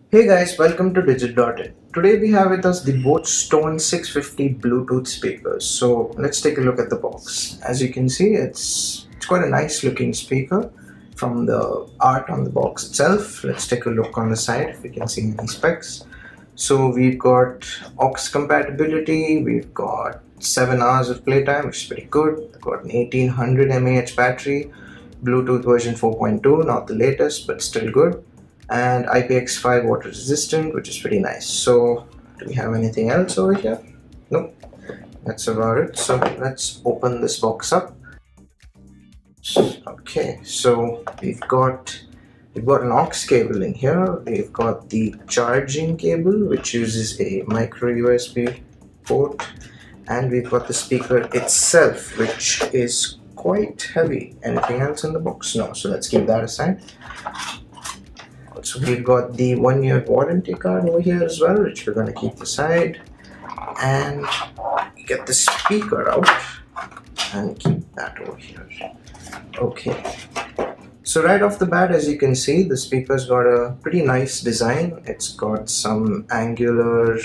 Hey guys, welcome to Digit.in. Today we have with us the boAt Stone 650 Bluetooth speakers. So let's take a look at the box. As you can see, it's quite a nice looking speaker from the art on the box itself. Let's take a look on the side if we can see any specs. So we've got aux compatibility, we've got 7 hours of playtime, which is pretty good. We've got an 1800 mAh battery, Bluetooth version 4.2, not the latest, but still good, and IPX5 water resistant, which is pretty nice. So, do we have anything else over here? Nope, that's about it. So, let's open this box up. Okay, so we've got an aux cable in here. We've got the charging cable, which uses a micro USB port, and we've got the speaker itself, which is quite heavy. Anything else in the box? No, so let's keep that aside. So we've got the 1-year warranty card over here as well, which we're going to keep aside, and get the speaker out and keep that over here. Okay, so right off the bat, as you can see, the speaker's got a pretty nice design. It's got some angular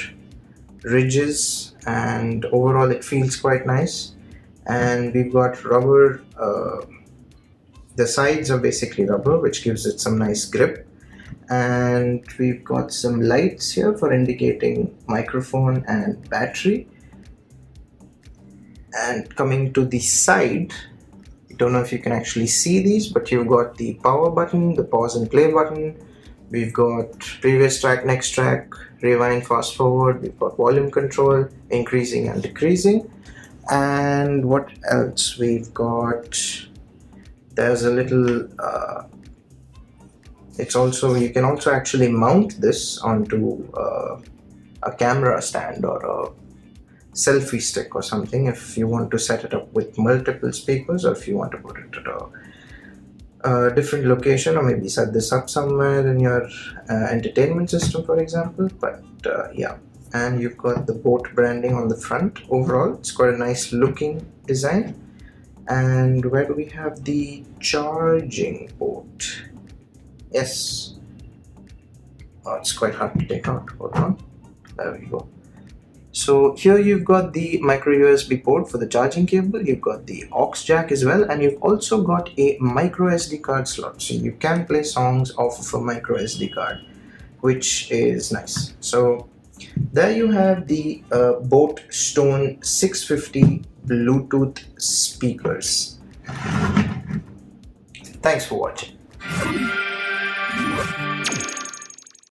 ridges, and overall it feels quite nice. And we've got rubber, the sides are basically rubber, which gives it some nice grip. And we've got some lights here for indicating microphone and battery. And coming to the side, I don't know if you can actually see these, but you've got the power button, the pause and play button. We've got previous track, next track, rewind, fast forward. We've got volume control, increasing and decreasing. And what else we've got? There's a little you can also actually mount this onto a camera stand or a selfie stick or something if you want to set it up with multiple speakers, or if you want to put it at a different location, or maybe set this up somewhere in your entertainment system, for example. But yeah, and you've got the boAt branding on the front. Overall, it's quite a nice looking design. And where do we have the charging port? Yes. Oh, it's quite hard to take out. Hold on. There we go. So here you've got the micro USB port for the charging cable. You've got the aux jack as well, and you've also got a micro SD card slot. So you can play songs off of a micro SD card, which is nice. So there you have the boAt Stone 650 Bluetooth speakers. Thanks for watching.